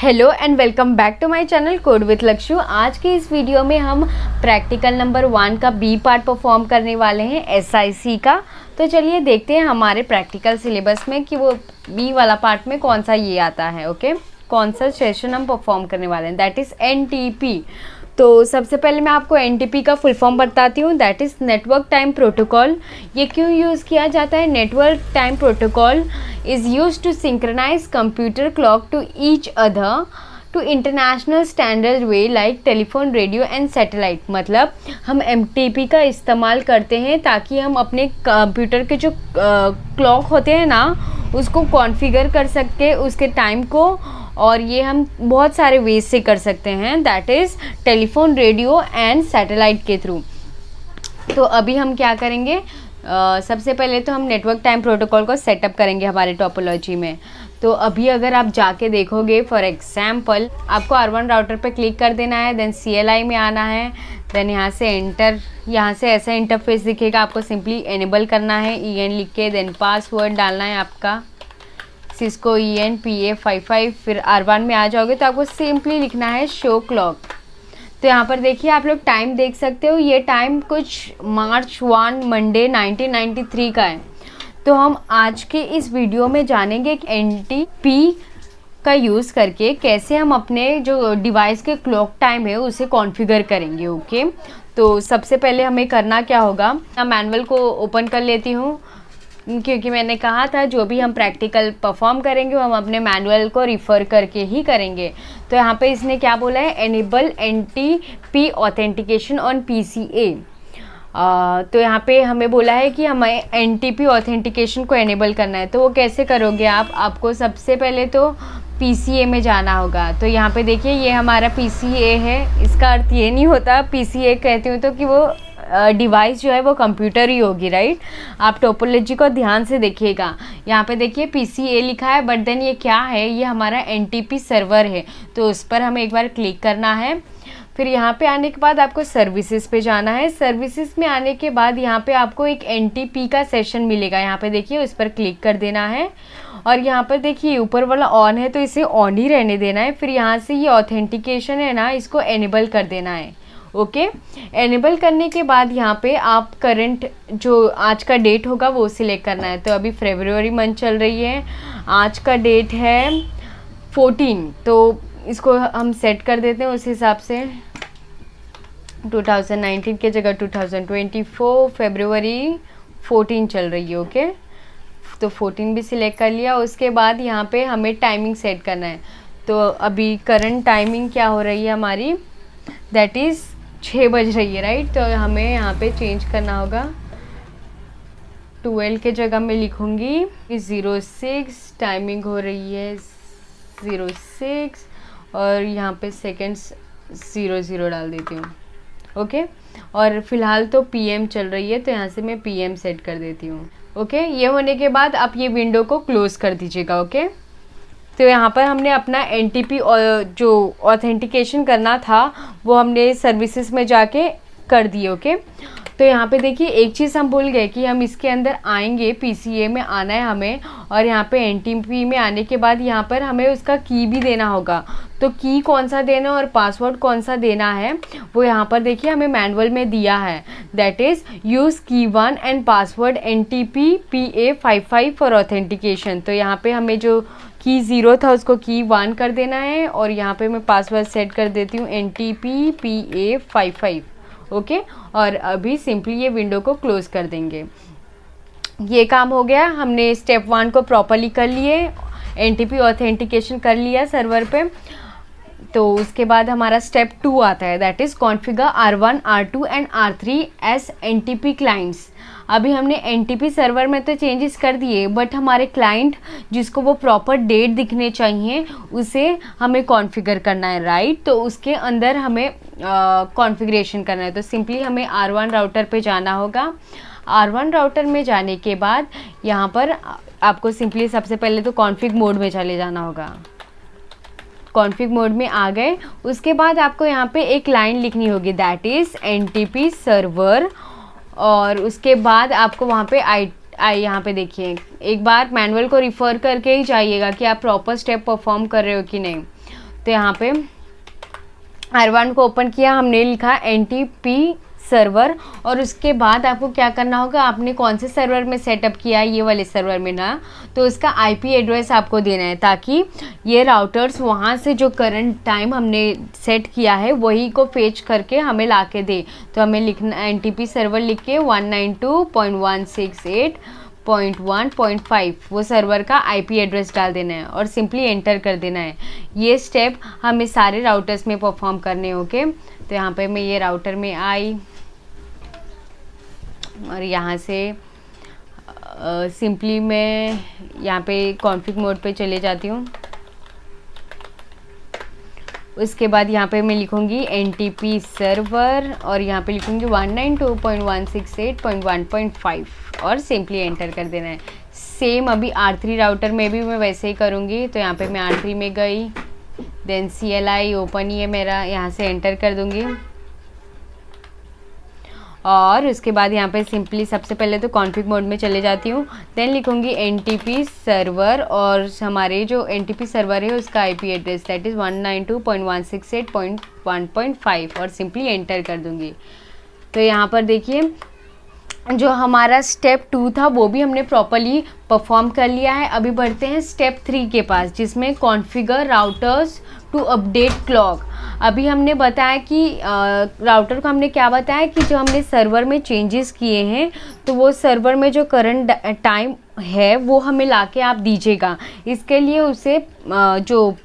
Hello and welcome back to my channel code with Lakshu. आज के इस वीडियो में हम प्रैक्टिकल नंबर 1 का बी पार्ट परफॉर्म करने वाले हैं एसआईसी का। तो चलिए देखते हैं हमारे प्रैक्टिकल सिलेबस में कि वो बी वाला पार्ट में कौन सा ये आता है। ओके, कौन सा सेशन हम परफॉर्म करने वाले हैं, दैट इज़ एनटीपी। तो सबसे पहले मैं आपको एनटीपी का फुल फॉर्म बताती हूँ, that is network time protocol. ये क्यों यूज़ किया जाता है? Network time protocol is use to synchronise computer clock to each other to international standard way like telephone, radio and satellite. मतलब हम एमटीपी का इस्तेमाल करते हैं ताकि हम अपने कंप्यूटर के जो क्लॉक होते हैं ना, उसको कॉन्फ़िगर कर सकते, उसके टाइम को, और ये हम बहुत सारे वेज से कर सकते हैं, that is telephone, radio and satellite के थ्रू। तो अभी हम क्या करेंगे, सबसे पहले तो हम नेटवर्क टाइम प्रोटोकॉल को सेटअप करेंगे हमारे टोपोलॉजी में। तो अभी अगर आप जाके देखोगे, फॉर एग्जाम्पल आपको R1 राउटर पे क्लिक कर देना है, देन CLI में आना है, देन यहाँ से एंटर, यहाँ से ऐसा इंटरफेस दिखेगा, आपको सिंपली एनेबल करना है EN लिख के, देन पासवर्ड डालना है आपका सिस्को EN PA55। फिर R1 में आ जाओगे तो आपको सिंपली लिखना है शो क्लॉक। तो यहाँ पर देखिए आप लोग टाइम देख सकते हो, ये टाइम कुछ मार्च 1 मंडे 1993 का है। तो हम आज के इस वीडियो में जानेंगे कि एनटीपी का यूज़ करके कैसे हम अपने जो डिवाइस के क्लॉक टाइम है उसे कॉन्फ़िगर करेंगे। ओके, तो सबसे पहले हमें करना क्या होगा, मैं मैनुअल को ओपन कर लेती हूँ क्योंकि मैंने कहा था जो भी हम प्रैक्टिकल परफॉर्म करेंगे वो हम अपने मैनुअल को रिफ़र करके ही करेंगे। तो यहाँ पे इसने क्या बोला है, enable NTP authentication on PCA। तो यहाँ पे हमें बोला है कि हमें एनटीपी ऑथेंटिकेशन को एनेबल करना है। तो वो कैसे करोगे आप, आपको सबसे पहले तो PCA में जाना होगा। तो यहाँ पे देखिए ये हमारा PCA है, इसका अर्थ ये नहीं होता PCA कहती हूँ तो कि वो डिवाइस जो है वो कंप्यूटर ही होगी, राइट। आप टोपोलॉजी को ध्यान से देखिएगा, यहाँ पे देखिए PCA लिखा है, बट देन ये क्या है, ये हमारा एनटीपी सर्वर है। तो उस पर हमें एक बार क्लिक करना है। फिर यहाँ पे आने के बाद आपको सर्विसेज पे जाना है। सर्विसेज में आने के बाद यहाँ पे आपको एक एनटीपी का सेशन मिलेगा, यहाँ पे देखिए उस पर क्लिक कर देना है। और यहाँ पर देखिए ऊपर वाला ऑन है तो इसे ऑन ही रहने देना है। फिर यहाँ से ये ऑथेंटिकेशन है ना, इसको एनेबल कर देना है। ओके, एनेबल करने के बाद यहाँ पे आप करंट जो आज का डेट होगा वो सिलेक्ट करना है। तो अभी फरवरी मंथ चल रही है, आज का डेट है 14, तो इसको हम सेट कर देते हैं उस हिसाब से। 2019 के जगह 2024, फरवरी 14 चल रही है। ओके, तो 14 भी सिलेक्ट कर लिया। उसके बाद यहाँ पे हमें टाइमिंग सेट करना है। तो अभी करंट टाइमिंग क्या हो रही है हमारी, दैट इज़ 6 बज रही है, राइट। तो हमें यहाँ पे चेंज करना होगा, 12 के जगह मैं लिखूँगी 06, टाइमिंग हो रही है 06, और यहाँ पे सेकेंड्स 00 डाल देती हूँ। ओके, और फिलहाल तो PM चल रही है तो यहाँ से मैं PM सेट कर देती हूँ। ओके, ये होने के बाद आप ये विंडो को क्लोज़ कर दीजिएगा। ओके, तो यहाँ पर हमने अपना एनटीपी जो ऑथेंटिकेशन करना था वो हमने सर्विसेज में जाके कर दिए। ओके, तो यहाँ पे देखिए एक चीज़ हम भूल गए कि हम इसके अंदर आएंगे, PCA में आना है हमें, और यहाँ पे एनटीपी में आने के बाद यहाँ पर हमें उसका की भी देना होगा। तो की कौन सा देना और पासवर्ड कौन सा देना है वो यहाँ पर देखिए हमें मैनुअल में दिया है, दैट इज़ यूज़ की 1 and password NTP PA55 for authentication. तो यहाँ पे हमें जो की 0 था उसको की 1 कर देना है, और यहाँ पे मैं पासवर्ड सेट कर देती हूँ NTP PA55। ओके, और अभी सिंपली ये विंडो को क्लोज़ कर देंगे। ये काम हो गया, हमने स्टेप 1 को प्रॉपरली कर लिए, एनटीपी ऑथेंटिकेशन कर लिया सर्वर पे। तो उसके बाद हमारा स्टेप 2 आता है, that is configure R1, R2 and R3 S NTP clients. अभी हमने एनटीपी सर्वर में तो चेंजेस कर दिए, बट हमारे क्लाइंट जिसको वो प्रॉपर डेट दिखने चाहिए उसे हमें कॉन्फ़िगर करना है, राइट। तो उसके अंदर हमें कॉन्फ़िगरेशन करना है। तो सिंपली हमें R1 राउटर पे जाना होगा। R1 राउटर में जाने के बाद यहाँ पर आपको सिंपली सबसे पहले तो कॉन्फ़िग मोड में चले जाना होगा। कॉन्फ़िग मोड में आ गए, उसके बाद आपको यहाँ पे एक लाइन लिखनी होगी, दैट इज़ एनटीपी सर्वर, और उसके बाद आपको वहाँ पे यहाँ पे देखिए एक बार मैनुअल को रिफ़र करके ही जाइएगा कि आप प्रॉपर स्टेप परफॉर्म कर रहे हो कि नहीं। तो यहाँ पे R1 को ओपन किया, हमने लिखा NTP सर्वर, और उसके बाद आपको क्या करना होगा, आपने कौन से सर्वर में सेटअप किया है, ये वाले सर्वर में ना, तो उसका IP एड्रेस आपको देना है, ताकि ये राउटर्स वहाँ से जो करंट टाइम हमने सेट किया है वही को फेच करके हमें ला के दे। तो हमें लिखना NTP सर्वर लिख के 192.168.1.5 वो सर्वर का IP एड्रेस डाल देना है और सिंपली एंटर कर देना है। ये स्टेप हमें सारे राउटर्स में परफॉर्म करने होंगे। तो यहाँ पे मैं ये राउटर में आई और यहाँ से सिंपली मैं यहाँ पे कॉन्फ़िग मोड पे चले जाती हूँ। उसके बाद यहाँ पे मैं लिखूँगी NTP सर्वर और यहाँ पे लिखूँगी 192.168.1.5 और सिंपली एंटर कर देना है। सेम अभी R3 राउटर में भी मैं वैसे ही करूँगी। तो यहाँ पे मैं R3 में गई, देन CLI ओपन ही है मेरा, यहाँ से एंटर कर दूँगी और उसके बाद यहाँ पे सिंपली सबसे पहले तो कॉन्फ़िग मोड में चले जाती हूँ, देन लिखूँगी NTP सर्वर और हमारे जो NTP सर्वर है उसका IP एड्रेस दैट इज़ 192.168.1.5 और सिंपली एंटर कर दूँगी। तो यहाँ पर देखिए जो हमारा स्टेप 2 था वो भी हमने प्रॉपरली परफॉर्म कर लिया है। अभी बढ़ते हैं स्टेप 3 के पास, जिसमें configure routers to update clock. अभी हमने बताया कि राउटर को हमने क्या बताया कि जो हमने सर्वर में चेंजेस किए हैं तो वो सर्वर में जो करंट टाइम है वो हमें लाके आप दीजिएगा। इसके लिए उसे जो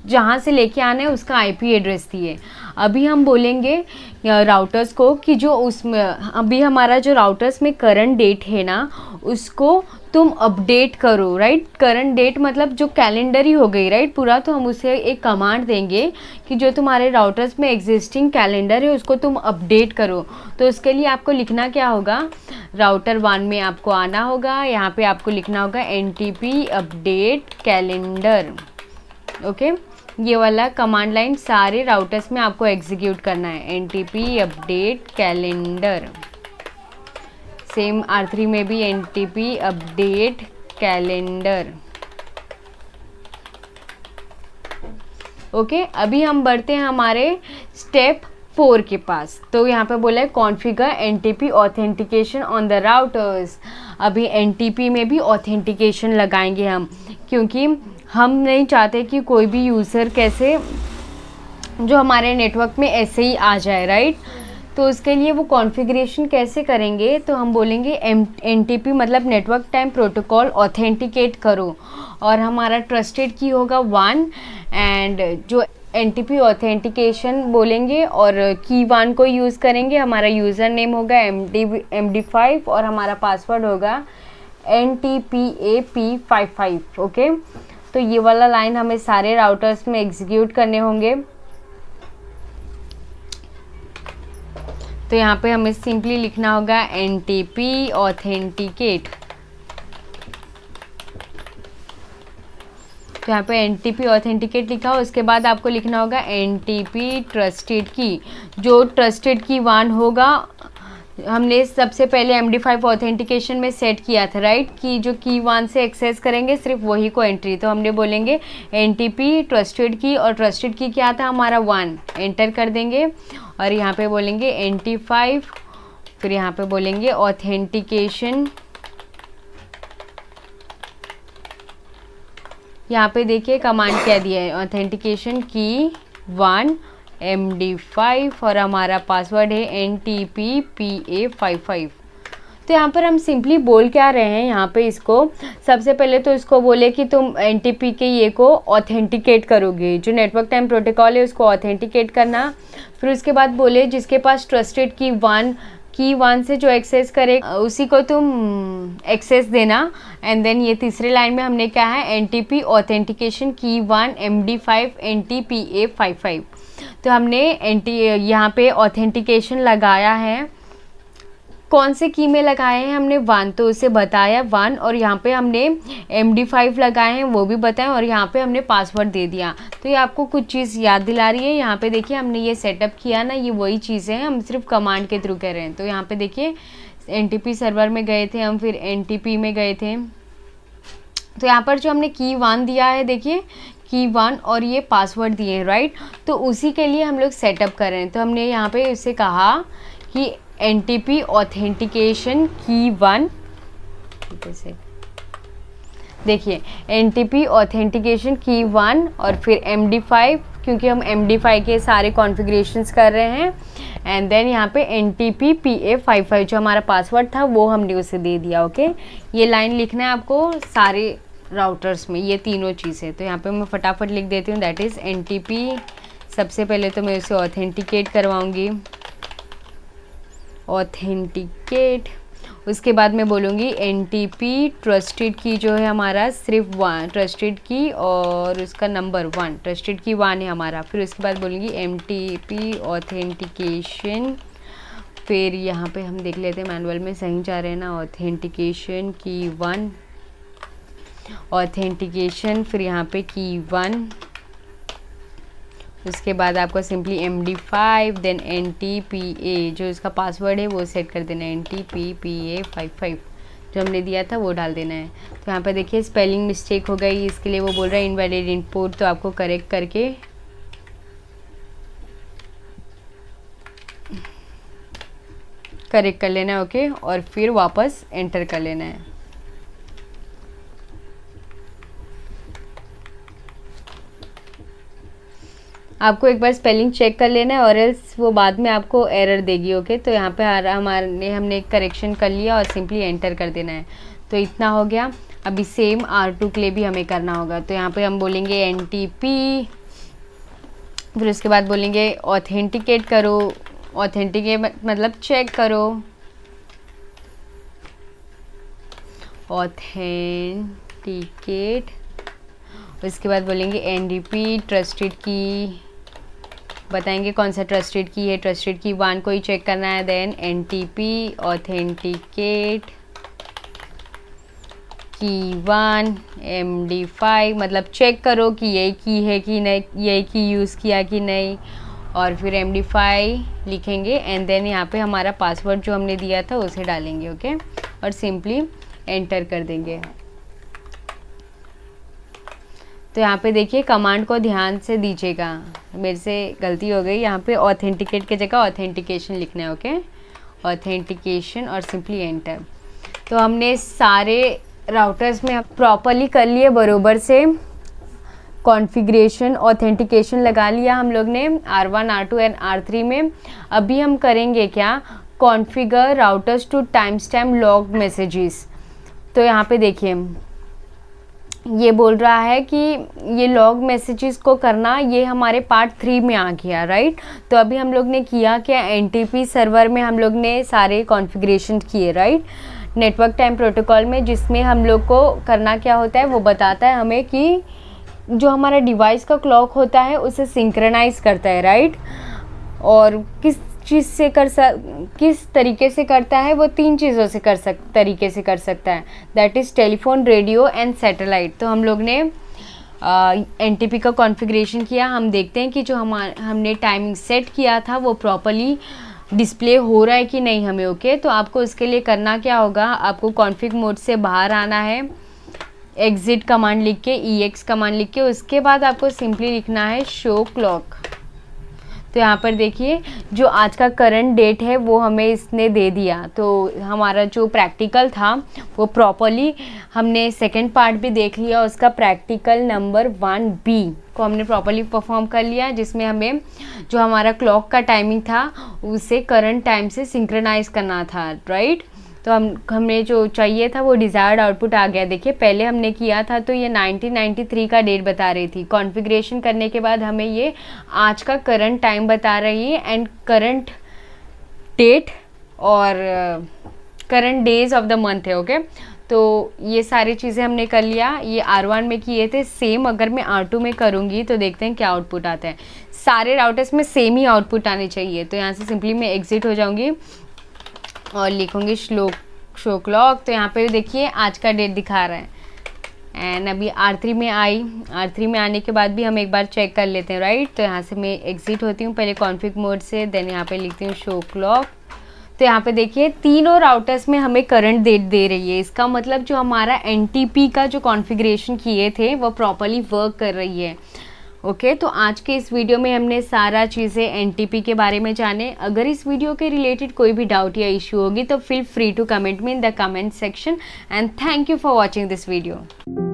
जहाँ से लेके आना है उसका IP एड्रेस दिए। अभी हम बोलेंगे राउटर्स को कि जो उसमें अभी हमारा जो राउटर्स में करंट डेट है ना उसको तुम अपडेट करो, राइट। करंट डेट मतलब जो कैलेंडर ही हो गई, राइट, पूरा। तो हम उसे एक कमांड देंगे कि जो तुम्हारे राउटर्स में एग्जिस्टिंग कैलेंडर है उसको तुम अपडेट करो। तो उसके लिए आपको लिखना क्या होगा, राउटर 1 में आपको आना होगा, यहाँ पे आपको लिखना होगा NTP अपडेट कैलेंडर। ओके, ये वाला कमांड लाइन सारे राउटर्स में आपको एग्जीक्यूट करना है, NTP update calendar. Same R3 में भी NTP अपडेट कैलेंडर। ओके, अभी हम बढ़ते हैं हमारे स्टेप 4 के पास। तो यहाँ पे बोला है configure NTP authentication on the routers. अभी NTP में भी ऑथेंटिकेशन लगाएंगे हम, क्योंकि हम नहीं चाहते कि कोई भी यूज़र कैसे जो हमारे नेटवर्क में ऐसे ही आ जाए, राइट। तो उसके लिए वो कॉन्फ़िगरेशन कैसे करेंगे, तो हम बोलेंगे NTP मतलब नेटवर्क टाइम प्रोटोकॉल ऑथेंटिकेट करो और हमारा ट्रस्टेड की होगा 1 एंड जो NTP ऑथेंटिकेशन बोलेंगे और की 1 को यूज़ करेंगे। हमारा यूज़र नेम होगा MD5 और हमारा पासवर्ड होगा NTPAP55। ओके, तो ये वाला लाइन हमें सारे राउटर्स में एग्जीक्यूट करने होंगे। तो यहाँ पे हमें सिंपली लिखना होगा NTP ऑथेंटिकेट। तो यहाँ पे NTP ऑथेंटिकेट लिखा हो, उसके बाद आपको लिखना होगा NTP ट्रस्टेड की। जो ट्रस्टेड की 1 होगा हमने सबसे पहले MD5 ऑथेंटिकेशन में सेट किया था, राइट, कि जो की 1 से एक्सेस करेंगे सिर्फ वही को एंट्री। तो हमने बोलेंगे NTP ट्रस्टेड की और ट्रस्टेड की क्या था हमारा 1, एंटर कर देंगे और यहाँ पे बोलेंगे NT5, फिर यहाँ पे बोलेंगे ऑथेंटिकेशन। यहाँ पे देखिए कमांड क्या दिया है, ऑथेंटिकेशन की 1 MD5 और हमारा पासवर्ड है NTPPA55। तो यहाँ पर हम सिंपली बोल क्या रहे हैं यहाँ पे, इसको सबसे पहले तो इसको बोले कि तुम NTP के ये को ऑथेंटिकेट करोगे, जो नेटवर्क टाइम प्रोटोकॉल है उसको ऑथेंटिकेट करना। फिर उसके बाद बोले जिसके पास ट्रस्टेड की 1 से जो एक्सेस करे उसी को तुम एक्सेस देना। एंड देन ये तीसरे लाइन में हमने क्या है, NTP ऑथेंटिकेशन की 1 MD5 NTPA55। तो हमने यहाँ पे ऑथेंटिकेशन लगाया है, कौन से की में लगाए हैं हमने 1, तो उसे बताया 1, और यहाँ पे हमने MD5 लगाए हैं वो भी बताएं, और यहाँ पे हमने पासवर्ड दे दिया। तो ये आपको कुछ चीज़ याद दिला रही है। यहाँ पे देखिए हमने ये सेटअप किया ना, ये वही चीज़ें हैं, हम सिर्फ कमांड के थ्रू कर रहे हैं। तो यहाँ पे देखिए NTP सर्वर में गए थे हम, फिर NTP में गए थे। तो यहाँ पर जो हमने की 1 दिया है, देखिए की 1 और ये पासवर्ड दिए हैं, राइट। तो उसी के लिए हम लोग सेटअप कर रहे हैं। तो हमने यहाँ पे इससे कहा कि NTP ऑथेंटिकेशन की 1, देखिए NTP ऑथेंटिकेशन की 1 और फिर MD5, क्योंकि हम MD5 के सारे कॉन्फ़िगरेशंस कर रहे हैं। एंड देन यहाँ पे NTP PA55 जो हमारा पासवर्ड था वो हमने उसे दे दिया। ओके, ये लाइन लिखना है आपको सारे राउटर्स में, ये तीनों चीज़ें। तो यहाँ पे मैं फटाफट लिख देती हूँ, दैट इज़ NTP। सबसे पहले तो मैं उसे ऑथेंटिकेट करवाऊँगी, ऑथेंटिकेट। उसके बाद मैं बोलूँगी NTP ट्रस्टेड की जो है हमारा सिर्फ 1 ट्रस्टेड की और उसका नंबर 1, ट्रस्टेड की 1 है हमारा। फिर उसके बाद बोलूँगी NTP ऑथेंटिकेशन। फिर यहाँ पे हम देख लेते हैं मैनुअल में सही जा रहे हैं ना, ऑथेंटिकेशन की 1 ऑथेंटिकेशन, फिर यहाँ पे की 1। उसके बाद आपको सिंपली MD5 देन NTPA जो इसका पासवर्ड है वो सेट कर देना है, NTPPA55 जो हमने दिया था वो डाल देना है। तो यहाँ पे देखिए स्पेलिंग मिस्टेक हो गई, इसके लिए वो बोल रहा है इनवैलिड इनपुट, तो आपको करेक्ट करके करेक्ट कर लेना है। ओके, और फिर वापस एंटर कर लेना है। आपको एक बार स्पेलिंग चेक कर लेना है और एल्स वो बाद में आपको एरर देगी। ओके, तो यहाँ पे हमने करेक्शन कर लिया और सिंपली एंटर कर देना है। तो इतना हो गया। अभी सेम R2 के लिए भी हमें करना होगा। तो यहाँ पे हम बोलेंगे NTP, फिर उसके बाद बोलेंगे ऑथेंटिकेट करो। ऑथेंटिकेट मतलब चेक करो, ऑथेंटिकेट। उसके बाद बोलेंगे NTP ट्रस्टेड की, बताएंगे कौन सा ट्रस्टेड की है, ट्रस्टेड की 1 को ही चेक करना है। देन NTP ऑथेंटिकेट की 1 MD5 मतलब चेक करो कि यही की है कि नहीं, यही की यूज़ किया कि नहीं, और फिर MD5 लिखेंगे। एंड देन यहाँ पे हमारा पासवर्ड जो हमने दिया था उसे डालेंगे। ओके, और सिंपली एंटर कर देंगे। तो यहाँ पे देखिए कमांड को ध्यान से दीजिएगा, मेरे से गलती हो गई, यहाँ पे ऑथेंटिकेट की जगह ऑथेंटिकेशन लिखना है। ओके, ऑथेंटिकेशन और सिंपली एंटर। तो हमने सारे राउटर्स में प्रॉपरली कर लिए बरोबर से कॉन्फ़िगरेशन, ऑथेंटिकेशन लगा लिया हम लोग ने R1 R2 एंड R3 में। अभी हम करेंगे क्या, configure routers to time stamp log messages. तो यहाँ पे देखिए ये बोल रहा है कि ये लॉग मैसेजेस को करना, ये हमारे पार्ट 3 में आ गया, राइट। तो अभी हम लोग ने किया क्या, NTP सर्वर में हम लोग ने सारे कॉन्फ़िगरेशन किए, राइट, नेटवर्क टाइम प्रोटोकॉल में, जिसमें हम लोग को करना क्या होता है वो बताता है हमें कि जो हमारा डिवाइस का क्लॉक होता है उसे सिंक्रोनाइज करता है, राइट। और किस तरीके से करता है, वो 3 चीज़ों से तरीके से कर सकता है, that is telephone, radio and satellite. तो हम लोग ने NTP का कॉन्फ़िगरेशन किया। हम देखते हैं कि जो हमने टाइमिंग सेट किया था वो प्रॉपरली डिस्प्ले हो रहा है कि नहीं हमें। ओके, तो आपको इसके लिए करना क्या होगा, आपको कॉन्फ़िग मोड से बाहर आना है, एग्जिट कमांड लिख के, EX कमांड लिख के, उसके बाद आपको सिंपली लिखना है शो क्लॉक। तो यहाँ पर देखिए जो आज का करंट डेट है वो हमें इसने दे दिया। तो हमारा जो प्रैक्टिकल था वो प्रॉपरली हमने सेकंड पार्ट भी देख लिया, उसका प्रैक्टिकल नंबर 1B को हमने प्रॉपरली परफॉर्म कर लिया, जिसमें हमें जो हमारा क्लॉक का टाइमिंग था उसे करंट टाइम से सिंक्रोनाइज करना था, राइट। तो हमें जो चाहिए था वो डिज़ायर्ड आउटपुट आ गया। देखिए पहले हमने किया था तो ये 1993 का डेट बता रही थी, कॉन्फ़िगरेशन करने के बाद हमें ये आज का करंट टाइम बता रही है एंड करंट डेट और current days of the month है। ओके, तो ये सारी चीज़ें हमने कर लिया। ये R1 में किए थे, सेम अगर मैं R2 में करूँगी तो देखते हैं क्या आउटपुट आता है। सारे राउटर्स में सेम ही आउटपुट आने चाहिए। तो यहाँ से सिंपली मैं एग्जिट हो जाऊँगी और लिखूँगी शो क्लॉक। तो यहाँ पे देखिए आज का डेट दिखा रहा है एंड अभी R3 में आई। R3 में आने के बाद भी हम एक बार चेक कर लेते हैं, राइट। तो यहाँ से मैं एग्जिट होती हूँ पहले कॉन्फ़िग मोड से, देन यहाँ पे लिखती हूँ शो क्लॉक। तो यहाँ पे देखिए तीनों राउटर्स में हमें करंट दे रही है। इसका मतलब जो हमारा NTP का जो कॉन्फ़िगरेशन किए थे वो प्रॉपर्ली वर्क कर रही है। ओके, तो आज के इस वीडियो में हमने सारा चीज़ें NTP के बारे में जाने। अगर इस वीडियो के रिलेटेड कोई भी डाउट या इशू होगी तो feel free to comment me in the comment section and thank you for watching this video.